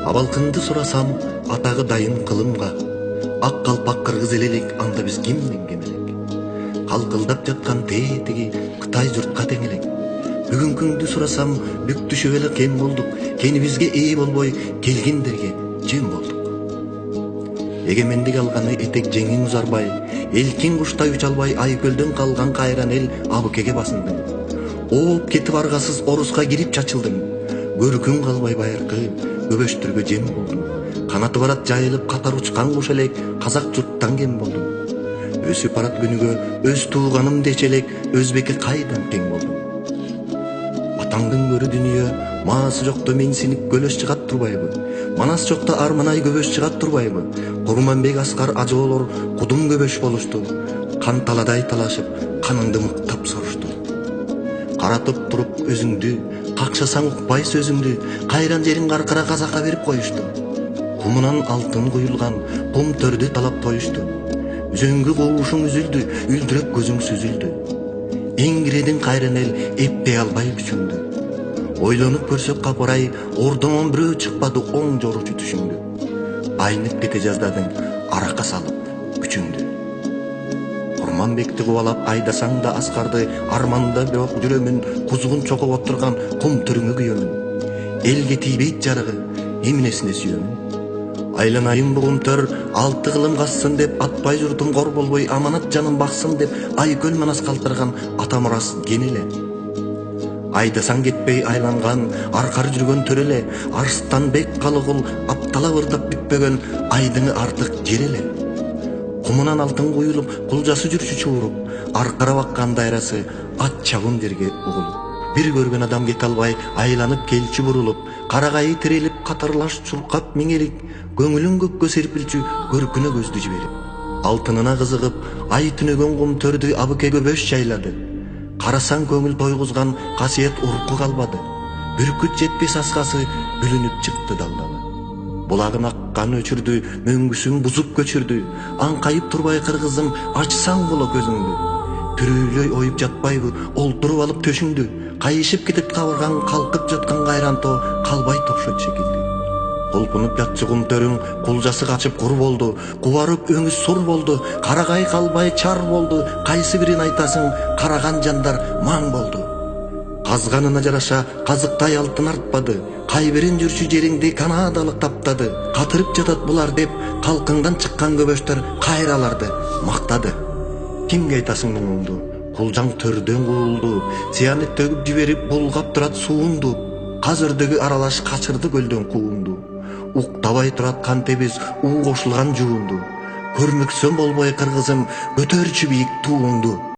Абалкынды сурасам атагы дайын кылымга, ак калпак кыргыз элелик, анда биз кимден кем элек? Калкылдап жаткан тетиги Кытай журтка тең элек. Бүгүнкүңдү сурасам бүк түшүп эле кем болдук, кенибизге ээ болбой келгендерге жем болдук. Эгемендик алганы этек жеңиң узарбай, элкин куштай уча албай, Айкөлдөн калган кайран эл абыкеге басындың. Ооп кетип аргасыз оруска кирип чачылдың. Көркүң калбай байыркы көбөштүргө жем болдуң. Канаты барат жайылып катар учкан куш элек, казак журттан кем болдуң. Өсүп барат күнүгө өз тууганым дече элек, өзбекке кайдан тең болдуң. Атаңдын көрү дүнүйө маасы жокто менсинип көлөс чыгат турбайбы? Манас жокто арманай көбөш чыгат турбайбы? Курманбек Аскар ажоолор кудум көбөш болушту. Кан таладай талашып, каныңды муктап сорушту. Каратып туруп өзүңдү, какшасаң укпай сөзүңдү, кайран жериң каркыра казакка берип коюшту. Кумунан алтын куюлган кум төрдү талап тоюшту. Үзөңгү куушуң үзүлдү, үлдүрөп көзүң сүзүлдү. Эңгиредин кайран эл эптей албай күчүңдү. Ойлонуп көрсөк капырай, ордоңон бирөө чыкпады оң жоручу түшүңдү. Айнып кете жаздадың аракка салып күчүңдү. Курманбекти кубалап айдасаң да Аскарды, арманда бирок жүрөмүн, кузгун чогуп отурган кум төрүңө күйөмүн. Элге тийбейт жарыгы, эмнесине сүйөмүн. Айланайын бугун төр, алты кылым кассын деп, атпай журтум кор болбой, аманат жаным баксын деп, Айкөл манас калтырган ата мурас кен эле. Айдасаң кетпей айланган, аркар жүргөн төр эле, Арстанбек Калыгул аптала ырдап бүтпөгөн айдыңы артык жер эле. Кумунан алтын куюлуп, кулжасы жүрчү чууруп, аркара баккан дайрасы ат чабын жерге угулуп. Бир көргөн адам кете албай, айланып келчү бурулуп, карагайы тирелип, катарлаш чуркап миңелик, көңүлүн көккө серпилчү көркүнө көздү жиберип. Алтынына кызыгып, ай түнөгөн кум төрдү абыке көбөш жайлады. Карасаң көңүл тойгузган касиет урку калбады. Бүркүт жетпес аскасы бүлүнүп чыкты далдалы. Булагын аккан өчүрдү, мөңгүсүн бузуп көчүрдү. Аңкайып турбай кыргызым, ачсаң боло көзүңдү. Түрүлөй оюп жатпайбы, олтуруп алып төшүңдү. Кайышып кетип кабыргаң, калкып жаткан кайранто калбай топшот шекилди. Колпунуп жатчы кум төрүң, кулжасы качып кур болду. Кубарып өңүс сур болду, карагай калбай чар болду. Кайсы бирин айтасың, караган жандар маң болду. Казганына жараша казыктай алтын артпады. Кайберин жүрчү жериңди канадалык таптады. Катырып жатат булар деп, калкыңдан чыккан көбөштөр кайраларды мактады. Кимге айтасың муңуңду? Кулжаң төрдөн куулду. Сиянет төгүп жиберип булгап турат суунду. Каз өрдөгү аралаш качырды көлдөн куунду. Уктабай турат кантебиз уу кошулган жуунду. Көрмөксөн болбой кыргызым, көтөрчү бийик тууңду.